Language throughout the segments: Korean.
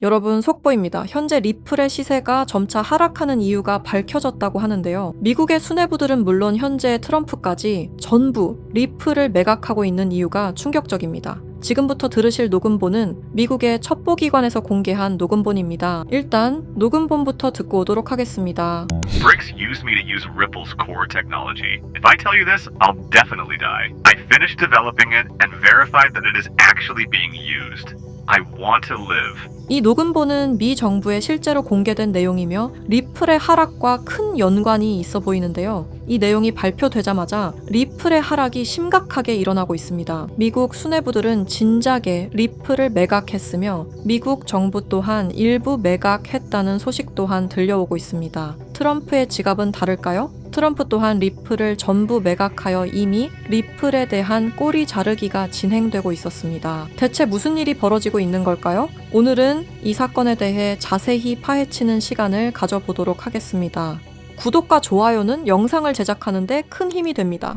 여러분, 속보입니다. 현재 리플의 시세가 점차 하락하는 이유가 밝혀졌다고 하는데요. 미국의 수뇌부들은 물론 현재 트럼프까지 전부 리플을 매각하고 있는 이유가 충격적입니다. 지금부터 들으실 녹음본은 미국의 첩보기관에서 공개한 녹음본입니다. 일단 녹음본부터 듣고 오도록 하겠습니다. Bricks used me to use Ripple's core technology. If I tell you this, I'll definitely die. I finished developing it and verified that it is actually being used. I want to live. 이 녹음본은 미 정부에 실제로 공개된 내용이며 리플의 하락과 큰 연관이 있어 보이는데요. 이 내용이 발표되자마자 리플의 하락이 심각하게 일어나고 있습니다. 미국 수뇌부들은 진작에 리플을 매각했으며 미국 정부 또한 일부 매각했다는 소식 또한 들려오고 있습니다. 트럼프의 지갑은 다를까요? 트럼프 또한 리플을 전부 매각하여 이미 리플에 대한 꼬리 자르기가 진행되고 있었습니다. 대체 무슨 일이 벌어지고 있는 걸까요? 오늘은 이 사건에 대해 자세히 파헤치는 시간을 가져보도록 하겠습니다. 구독과 좋아요는 영상을 제작하는데 큰 힘이 됩니다.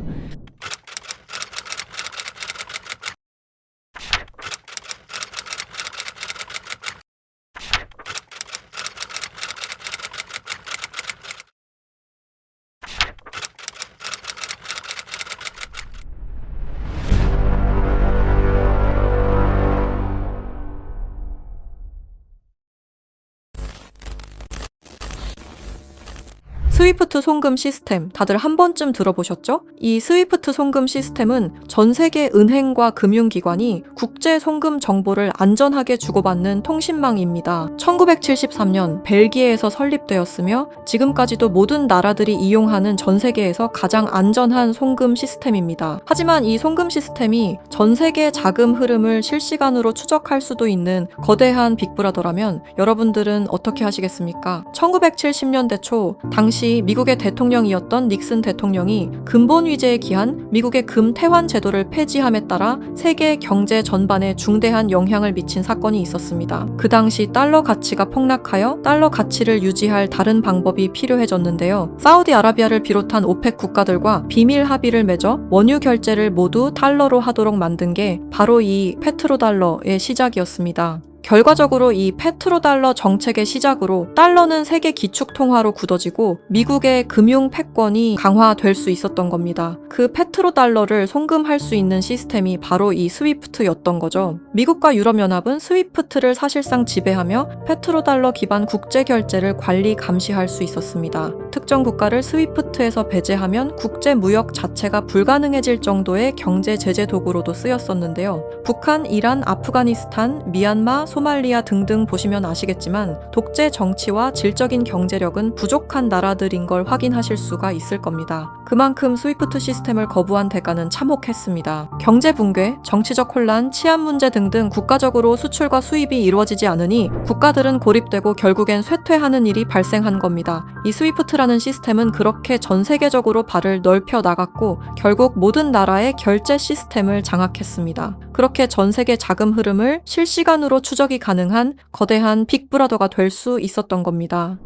스위프트 송금 시스템 다들 한 번쯤 들어보셨죠? 이 스위프트 송금 시스템은 전 세계 은행과 금융기관이 국제 송금 정보를 안전하게 주고받는 통신망입니다. 1973년 벨기에에서 설립되었으며 지금까지도 모든 나라들이 이용하는 전 세계에서 가장 안전한 송금 시스템입니다. 하지만 이 송금 시스템이 전 세계 자금 흐름을 실시간으로 추적할 수도 있는 거대한 빅브라더라면 여러분들은 어떻게 하시겠습니까? 1970년대 초 당시 미국의 대통령이었던 닉슨 대통령이 근본 위제에 기한 미국의 금태환 제도를 폐지함에 따라 세계 경제 전반에 중대한 영향을 미친 사건이 있었습니다. 그 당시 달러 가치가 폭락하여 달러 가치를 유지할 다른 방법이 필요해졌는데요. 사우디아라비아를 비롯한 오펙 국가들과 비밀 합의를 맺어 원유 결제를 모두 달러로 하도록 만든 게 바로 이 페트로달러의 시작이었습니다. 결과적으로 이 페트로달러 정책의 시작으로 달러는 세계 기축통화로 굳어지고 미국의 금융 패권이 강화될 수 있었던 겁니다. 그 페트로달러를 송금할 수 있는 시스템이 바로 이 스위프트였던 거죠. 미국과 유럽연합은 스위프트를 사실상 지배하며 페트로달러 기반 국제결제를 관리 감시할 수 있었습니다. 특정 국가를 스위프트에서 배제하면 국제무역 자체가 불가능해질 정도의 경제 제재 도구로도 쓰였었는데요. 북한, 이란, 아프가니스탄, 미얀마, 소말리아 등등 보시면 아시겠지만 독재 정치와 질적인 경제력은 부족한 나라들인 걸 확인하실 수가 있을 겁니다. 그만큼 스위프트 시스템을 거부한 대가는 참혹했습니다. 경제 붕괴, 정치적 혼란, 치안 문제 등등 국가적으로 수출과 수입이 이루어지지 않으니 국가들은 고립되고 결국엔 쇠퇴하는 일이 발생한 겁니다. 이 스위프트라는 시스템은 그렇게 전 세계적으로 발을 넓혀 나갔고 결국 모든 나라의 결제 시스템을 장악했습니다. 그렇게 전 세계 자금 흐름을 실시간으로 추적이 가능한 거대한 빅브라더가 될 수 있었던 겁니다.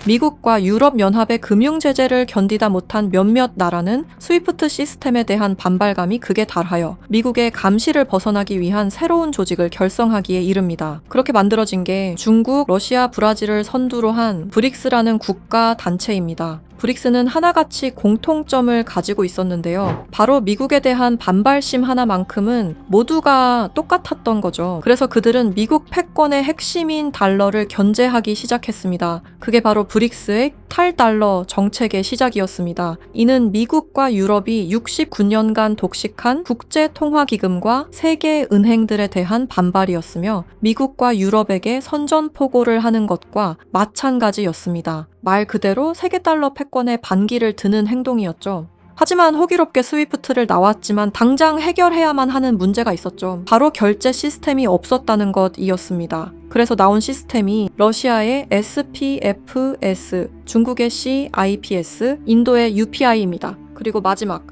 미국과 유럽연합의 금융 제재를 견디다 못한 몇몇 나라는 스위프트 시스템에 대한 반발감이 극에 달하여 미국의 감시를 벗어나기 위한 새로운 조직을 결성하기에 이릅니다. 그렇게 만들어진 게 중국, 러시아, 브라질을 선두로 한 브릭스라는 국가 단체입니다. 브릭스는 하나같이 공통점을 가지고 있었는데요. 바로 미국에 대한 반발심 하나만큼은 모두가 똑같았던 거죠. 그래서 그들은 미국 패권의 핵심인 달러를 견제하기 시작했습니다. 그게 바로 브릭스의 탈달러 정책의 시작이었습니다. 이는 미국과 유럽이 69년간 독식한 국제통화기금과 세계 은행들에 대한 반발이었으며 미국과 유럽에게 선전포고를 하는 것과 마찬가지였습니다. 말 그대로 세계 달러 패권에 반기를 드는 행동이었죠. 하지만 호기롭게 스위프트를 나왔지만 당장 해결해야만 하는 문제가 있었죠. 바로 결제 시스템이 없었다는 것이었습니다. 그래서 나온 시스템이 러시아의 SPFS, 중국의 CIPS, 인도의 UPI입니다. 그리고 마지막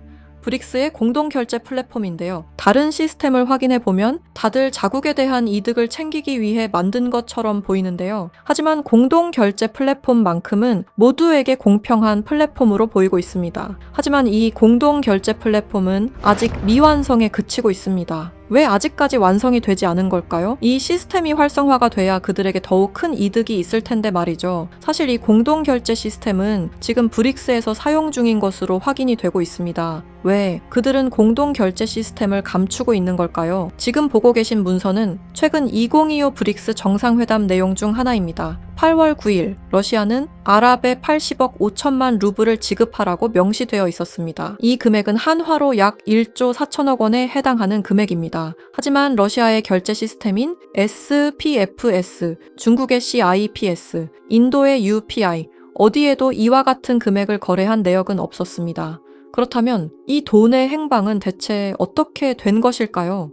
브릭스의 공동결제 플랫폼인데요. 다른 시스템을 확인해 보면 다들 자국에 대한 이득을 챙기기 위해 만든 것처럼 보이는데요. 하지만 공동결제 플랫폼만큼은 모두에게 공평한 플랫폼으로 보이고 있습니다. 하지만 이 공동결제 플랫폼은 아직 미완성에 그치고 있습니다. 왜 아직까지 완성이 되지 않은 걸까요? 이 시스템이 활성화가 돼야 그들에게 더욱 큰 이득이 있을 텐데 말이죠. 사실 이 공동결제 시스템은 지금 브릭스에서 사용 중인 것으로 확인이 되고 있습니다. 왜 그들은 공동결제 시스템을 감추고 있는 걸까요? 지금 보고 계신 문서는 최근 2025 브릭스 정상회담 내용 중 하나입니다. 8월 9일 러시아는 아랍에 80억 5천만 루블을 지급하라고 명시되어 있었습니다. 이 금액은 한화로 약 1조 4천억 원에 해당하는 금액입니다. 하지만 러시아의 결제 시스템인 SPFS, 중국의 CIPS, 인도의 UPI, 어디에도 이와 같은 금액을 거래한 내역은 없었습니다. 그렇다면 이 돈의 행방은 대체 어떻게 된 것일까요?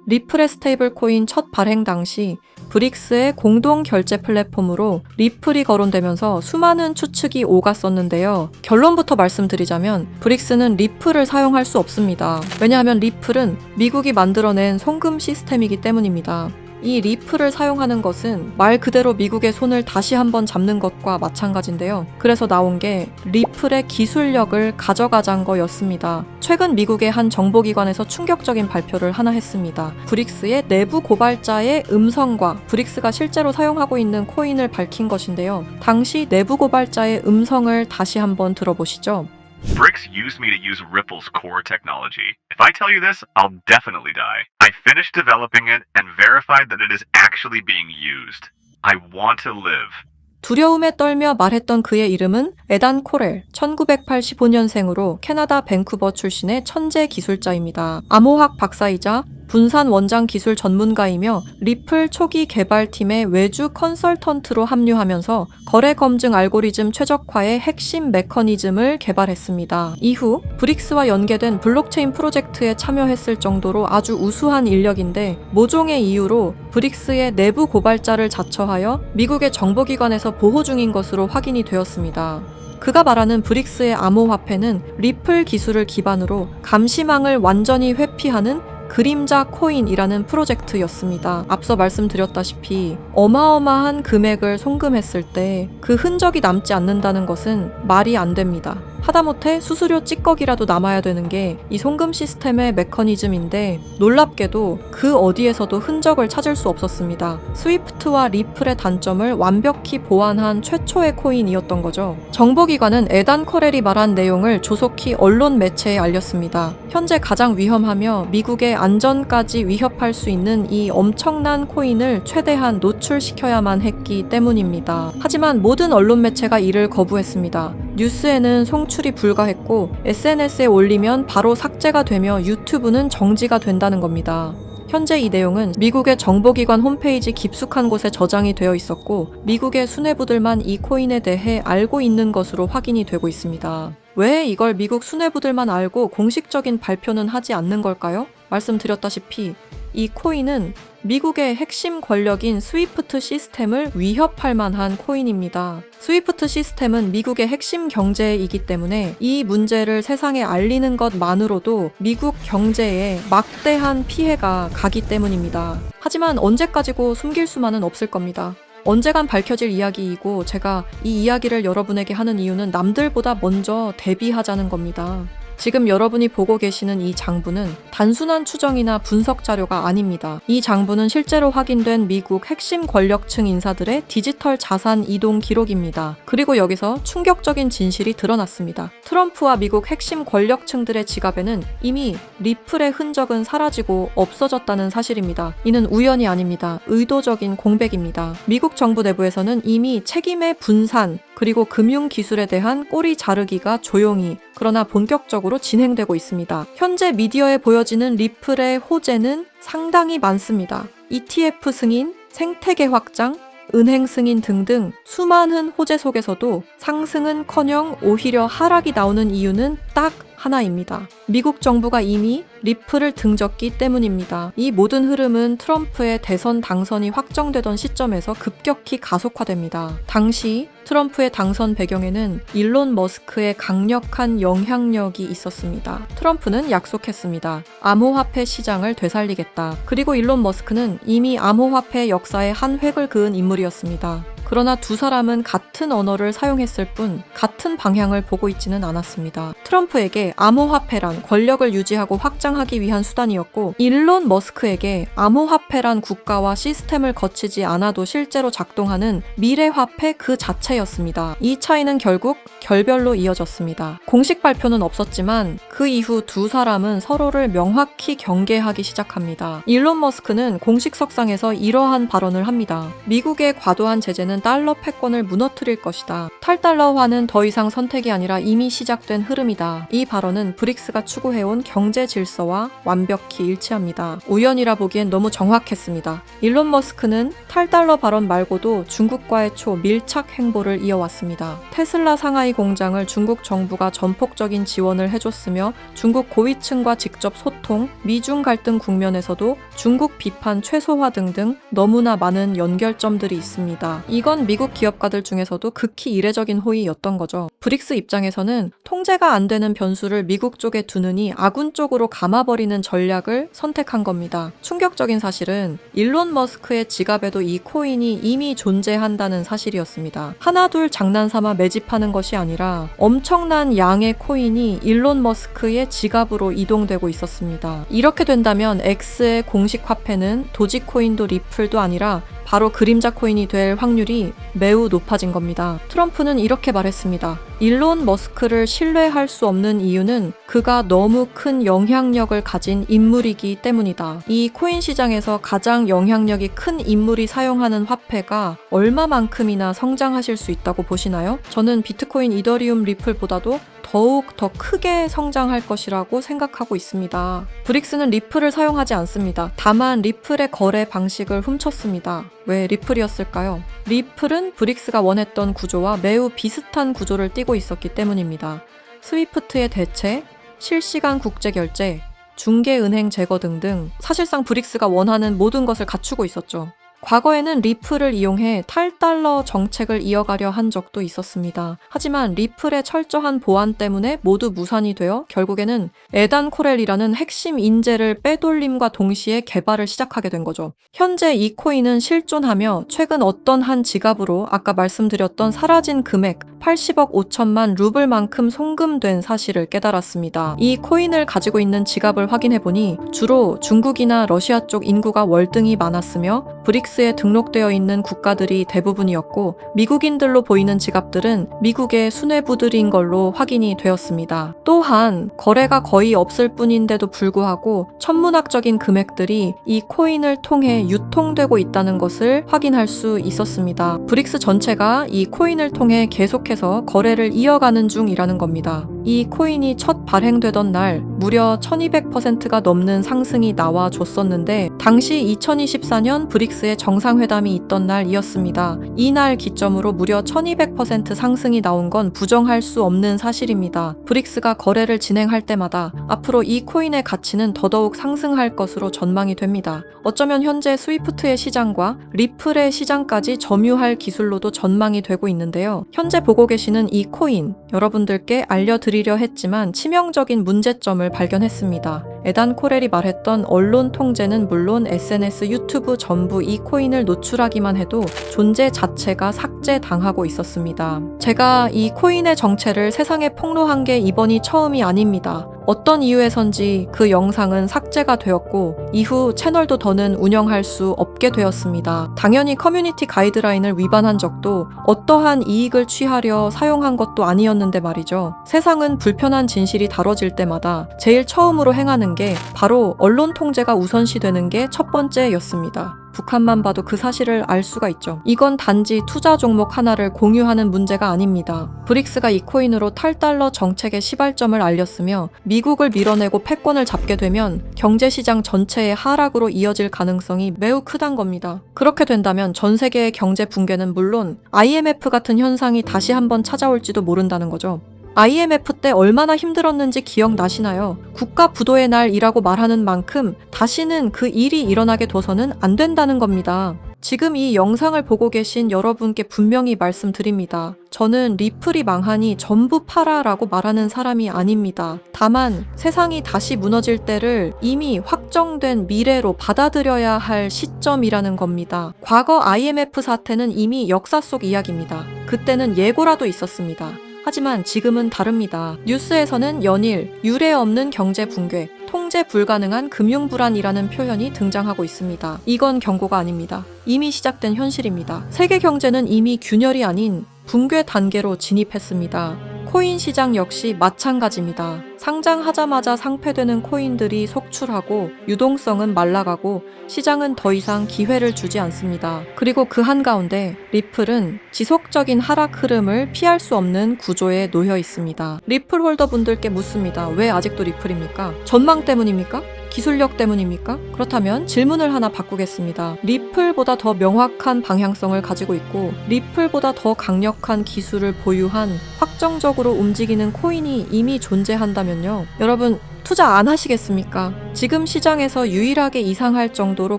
리플의 스테이블 코인 첫 발행 당시 브릭스의 공동 결제 플랫폼으로 리플이 거론되면서 수많은 추측이 오갔었는데요. 결론부터 말씀드리자면 브릭스는 리플을 사용할 수 없습니다. 왜냐하면 리플은 미국이 만들어낸 송금 시스템이기 때문입니다. 이 리플을 사용하는 것은 말 그대로 미국의 손을 다시 한번 잡는 것과 마찬가지인데요. 그래서 나온 게 리플의 기술력을 가져가자는 거였습니다. 최근 미국의 한 정보기관에서 충격적인 발표를 하나 했습니다. 브릭스의 내부 고발자의 음성과 브릭스가 실제로 사용하고 있는 코인을 밝힌 것인데요. 당시 내부 고발자의 음성을 다시 한번 들어보시죠. BRICS used me to use Ripple's core technology. If I tell you this, I'll definitely die. I finished developing it and verified that it is actually being used. I want to live. 두려움에 떨며 말했던 그의 이름은 에단 코렐, 1985년생으로 캐나다 밴쿠버 출신의 천재 기술자입니다. 암호학 박사이자 분산 원장 기술 전문가이며 리플 초기 개발팀의 외주 컨설턴트로 합류하면서 거래 검증 알고리즘 최적화의 핵심 메커니즘을 개발했습니다. 이후 브릭스와 연계된 블록체인 프로젝트에 참여했을 정도로 아주 우수한 인력인데 모종의 이유로 브릭스의 내부 고발자를 자처하여 미국의 정보기관에서 보호 중인 것으로 확인이 되었습니다. 그가 말하는 브릭스의 암호화폐는 리플 기술을 기반으로 감시망을 완전히 회피하는 그림자 코인이라는 프로젝트였습니다. 앞서 말씀드렸다시피 어마어마한 금액을 송금했을 때 그 흔적이 남지 않는다는 것은 말이 안 됩니다. 하다못해 수수료 찌꺼기라도 남아야 되는 게 이 송금 시스템의 메커니즘인데 놀랍게도 그 어디에서도 흔적을 찾을 수 없었습니다. 스위프트와 리플의 단점을 완벽히 보완한 최초의 코인이었던 거죠. 정보기관은 에단 코렐이 말한 내용을 조속히 언론 매체에 알렸습니다. 현재 가장 위험하며 미국의 안전까지 위협할 수 있는 이 엄청난 코인을 최대한 노출시켜야만 했기 때문입니다. 하지만 모든 언론 매체가 이를 거부했습니다. 뉴스에는 송출이 불가했고 SNS에 올리면 바로 삭제가 되며 유튜브는 정지가 된다는 겁니다. 현재 이 내용은 미국의 정보기관 홈페이지 깊숙한 곳에 저장이 되어 있었고 미국의 수뇌부들만 이 코인에 대해 알고 있는 것으로 확인이 되고 있습니다. 왜 이걸 미국 수뇌부들만 알고 공식적인 발표는 하지 않는 걸까요? 말씀드렸다시피 이 코인은 미국의 핵심 권력인 스위프트 시스템을 위협할 만한 코인입니다. 스위프트 시스템은 미국의 핵심 경제이기 때문에 이 문제를 세상에 알리는 것만으로도 미국 경제에 막대한 피해가 가기 때문입니다. 하지만 언제까지고 숨길 수만은 없을 겁니다. 언젠간 밝혀질 이야기이고 제가 이 이야기를 여러분에게 하는 이유는 남들보다 먼저 대비하자는 겁니다. 지금 여러분이 보고 계시는 이 장부는 단순한 추정이나 분석 자료가 아닙니다. 이 장부는 실제로 확인된 미국 핵심 권력층 인사들의 디지털 자산 이동 기록입니다. 그리고 여기서 충격적인 진실이 드러났습니다. 트럼프와 미국 핵심 권력층들의 지갑에는 이미 리플의 흔적은 사라지고 없어졌다는 사실입니다. 이는 우연이 아닙니다. 의도적인 공백입니다. 미국 정부 내부에서는 이미 책임의 분산, 그리고 금융기술에 대한 꼬리 자르기가 조용히 그러나 본격적으로 진행되고 있습니다. 현재 미디어에 보여지는 리플의 호재는 상당히 많습니다. ETF 승인, 생태계 확장, 은행 승인 등등 수많은 호재 속에서도 상승은커녕 오히려 하락이 나오는 이유는 딱 하나입니다. 미국 정부가 이미 리플을 등졌기 때문입니다. 이 모든 흐름은 트럼프의 대선 당선이 확정되던 시점에서 급격히 가속화됩니다. 당시 트럼프의 당선 배경에는 일론 머스크의 강력한 영향력이 있었습니다. 트럼프는 약속했습니다. 암호화폐 시장을 되살리겠다. 그리고 일론 머스크는 이미 암호화폐 역사의 한 획을 그은 인물이었습니다. 그러나 두 사람은 같은 언어를 사용했을 뿐 같은 방향을 보고 있지는 않았습니다. 트럼프에게 암호화폐란 권력을 유지하고 확장하기 위한 수단이었고 일론 머스크에게 암호화폐란 국가와 시스템을 거치지 않아도 실제로 작동하는 미래화폐 그 자체였습니다. 이 차이는 결국 결별로 이어졌습니다. 공식 발표는 없었지만 그 이후 두 사람은 서로를 명확히 경계하기 시작합니다. 일론 머스크는 공식 석상에서 이러한 발언을 합니다. 미국의 과도한 제재는 달러 패권을 무너뜨릴 것이다. 탈달러화는 더 이상 선택이 아니라 이미 시작된 흐름이다. 이 발언은 브릭스가 추구해온 경제 질서와 완벽히 일치합니다. 우연이라 보기엔 너무 정확했습니다. 일론 머스크는 탈달러 발언 말고도 중국과의 초밀착 행보를 이어왔습니다. 테슬라 상하이 공장을 중국 정부가 전폭적인 지원을 해줬으며 중국 고위층과 직접 소통, 미중 갈등 국면에서도 중국 비판 최소화 등등 너무나 많은 연결점들이 있습니다. 이건 미국 기업가들 중에서도 극히 이례적인 호의였던 거죠. 브릭스 입장에서는 통제가 안 되는 변수를 미국 쪽에 두느니 아군 쪽으로 감아버리는 전략을 선택한 겁니다. 충격적인 사실은 일론 머스크의 지갑에도 이 코인이 이미 존재한다는 사실이었습니다. 하나둘 장난삼아 매집하는 것이 아니라 엄청난 양의 코인이 일론 머스크의 지갑으로 이동되고 있었습니다. 이렇게 된다면 X의 공식 화폐는 도지코인도 리플도 아니라 바로 그림자 코인이 될 확률이 매우 높아진 겁니다. 트럼프는 이렇게 말했습니다. 일론 머스크를 신뢰할 수 없는 이유는 그가 너무 큰 영향력을 가진 인물이기 때문이다. 이 코인 시장에서 가장 영향력이 큰 인물이 사용하는 화폐가 얼마만큼이나 성장하실 수 있다고 보시나요? 저는 비트코인, 이더리움, 리플보다도 더욱 더 크게 성장할 것이라고 생각하고 있습니다. 브릭스는 리플을 사용하지 않습니다. 다만 리플의 거래 방식을 훔쳤습니다. 왜 리플이었을까요? 리플은 브릭스가 원했던 구조와 매우 비슷한 구조를 띠고 있었기 때문입니다. 스위프트의 대체, 실시간 국제결제, 중개은행 제거 등등 사실상 브릭스가 원하는 모든 것을 갖추고 있었죠. 과거에는 리플을 이용해 탈달러 정책을 이어가려 한 적도 있었습니다. 하지만 리플의 철저한 보안 때문에 모두 무산이 되어 결국에는 에단 코렐이라는 핵심 인재를 빼돌림과 동시에 개발을 시작하게 된 거죠. 현재 이 코인은 실존하며 최근 어떤 한 지갑으로 아까 말씀드렸던 사라진 금액 80억 5천만 루블만큼 송금된 사실을 깨달았습니다. 이 코인을 가지고 있는 지갑을 확인해보니 주로 중국이나 러시아 쪽 인구가 월등히 많았으며 브릭스에 등록되어 있는 국가들이 대부분이었고 미국인들로 보이는 지갑들은 미국의 수뇌부들인 걸로 확인이 되었습니다. 또한 거래가 거의 없을 뿐인데도 불구하고 천문학적인 금액들이 이 코인을 통해 유통되고 있다는 것을 확인할 수 있었습니다. 브릭스 전체가 이 코인을 통해 계속해서 거래를 이어가는 중이라는 겁니다. 이 코인이 첫 발행되던 날 무려 1200%가 넘는 상승이 나와줬었는데 당시 2024년 브릭스의 정상회담이 있던 날이었습니다. 이날 기점으로 무려 1200% 상승이 나온 건 부정할 수 없는 사실입니다. 브릭스가 거래를 진행할 때마다 앞으로 이 코인의 가치는 더더욱 상승할 것으로 전망이 됩니다. 어쩌면 현재 스위프트의 시장과 리플의 시장까지 점유할 기술로도 전망이 되고 있는데요. 현재 보고 계시는 이 코인, 여러분들께 알려드리려 했지만 치명적인 문제점을 발견했습니다. 에단 코렐이 말했던 언론 통제는 물론 SNS, 유튜브 전부 이 코인을 노출하기만 해도 존재 자체가 삭제당하고 있었습니다. 제가 이 코인의 정체를 세상에 폭로한 게 이번이 처음이 아닙니다. 어떤 이유에선지 그 영상은 삭제가 되었고 이후 채널도 더는 운영할 수 없게 되었습니다. 당연히 커뮤니티 가이드라인을 위반한 적도 어떠한 이익을 취하려 사용한 것도 아니었는데 말이죠. 세상은 불편한 진실이 다뤄질 때마다 제일 처음으로 행하는 게 바로 언론 통제가 우선시되는 게 첫 번째였습니다. 북한만 봐도 그 사실을 알 수가 있죠. 이건 단지 투자 종목 하나를 공유하는 문제가 아닙니다. 브릭스가 이 코인으로 탈달러 정책의 시발점을 알렸으며 미국을 밀어내고 패권을 잡게 되면 경제시장 전체의 하락으로 이어질 가능성이 매우 크단 겁니다. 그렇게 된다면 전 세계의 경제 붕괴는 물론 IMF 같은 현상이 다시 한번 찾아올지도 모른다는 거죠. IMF 때 얼마나 힘들었는지 기억나시나요? 국가 부도의 날이라고 말하는 만큼 다시는 그 일이 일어나게 둬서는 안 된다는 겁니다. 지금 이 영상을 보고 계신 여러분께 분명히 말씀드립니다. 저는 리플이 망하니 전부 팔아라고 말하는 사람이 아닙니다. 다만 세상이 다시 무너질 때를 이미 확정된 미래로 받아들여야 할 시점이라는 겁니다. 과거 IMF 사태는 이미 역사 속 이야기입니다. 그때는 예고라도 있었습니다. 하지만 지금은 다릅니다. 뉴스에서는 연일 유례 없는 경제 붕괴, 통제 불가능한 금융 불안이라는 표현이 등장하고 있습니다. 이건 경고가 아닙니다. 이미 시작된 현실입니다. 세계 경제는 이미 균열이 아닌 붕괴 단계로 진입했습니다. 코인 시장 역시 마찬가지입니다. 상장하자마자 상폐되는 코인들이 속출하고 유동성은 말라가고 시장은 더 이상 기회를 주지 않습니다. 그리고 그 한가운데 리플은 지속적인 하락 흐름을 피할 수 없는 구조에 놓여 있습니다. 리플 홀더분들께 묻습니다. 왜 아직도 리플입니까? 전망 때문입니까? 기술력 때문입니까? 그렇다면 질문을 하나 바꾸겠습니다. 리플보다 더 명확한 방향성을 가지고 있고 리플보다 더 강력한 기술을 보유한 확정적으로 움직이는 코인이 이미 존재한다면요. 여러분 투자 안 하시겠습니까? 지금 시장에서 유일하게 이상할 정도로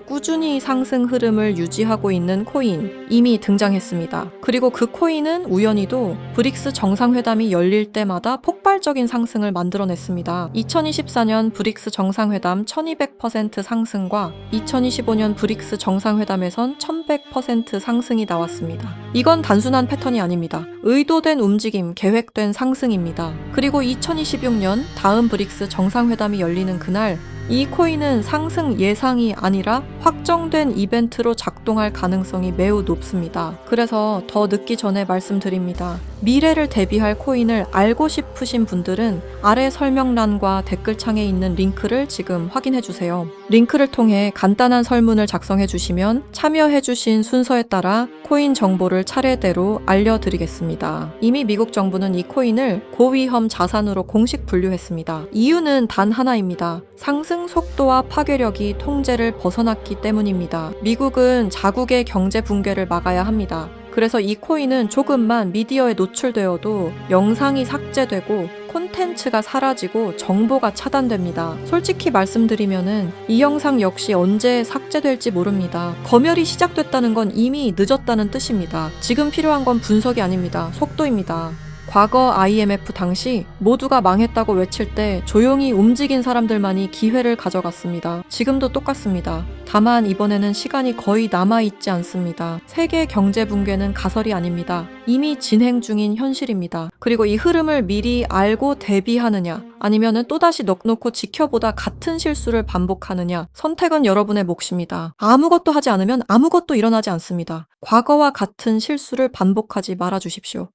꾸준히 상승 흐름을 유지하고 있는 코인 이미 등장했습니다. 그리고 그 코인은 우연히도 브릭스 정상회담이 열릴 때마다 폭발적인 상승을 만들어냈습니다. 2024년 브릭스 정상회담 1200% 상승과 2025년 브릭스 정상회담에선 1100% 상승이 나왔습니다. 이건 단순한 패턴이 아닙니다. 의도된 움직임, 계획된 상승입니다. 그리고 2026년 다음 브릭스 정상회담이 열리는 그날 이 코인은 상승 예상이 아니라 확정된 이벤트로 작동할 가능성이 매우 높습니다. 그래서 더 늦기 전에 말씀드립니다. 미래를 대비할 코인을 알고 싶으신 분들은 아래 설명란과 댓글창에 있는 링크를 지금 확인해주세요. 링크를 통해 간단한 설문을 작성해주시면 참여해주신 순서에 따라 코인 정보를 차례대로 알려드리겠습니다. 이미 미국 정부는 이 코인을 고위험 자산으로 공식 분류했습니다. 이유는 단 하나입니다. 상승 속도와 파괴력이 통제를 벗어났기 때문입니다. 미국은 자국의 경제 붕괴를 막아야 합니다. 그래서 이 코인은 조금만 미디어에 노출되어도 영상이 삭제되고 콘텐츠가 사라지고 정보가 차단됩니다. 솔직히 말씀드리면은 이 영상 역시 언제 삭제될지 모릅니다. 검열이 시작됐다는 건 이미 늦었다는 뜻입니다. 지금 필요한 건 분석이 아닙니다. 속도입니다. 과거 IMF 당시 모두가 망했다고 외칠 때 조용히 움직인 사람들만이 기회를 가져갔습니다. 지금도 똑같습니다. 다만 이번에는 시간이 거의 남아있지 않습니다. 세계 경제 붕괴는 가설이 아닙니다. 이미 진행 중인 현실입니다. 그리고 이 흐름을 미리 알고 대비하느냐 아니면은 또다시 넋놓고 지켜보다 같은 실수를 반복하느냐 선택은 여러분의 몫입니다. 아무것도 하지 않으면 아무것도 일어나지 않습니다. 과거와 같은 실수를 반복하지 말아주십시오.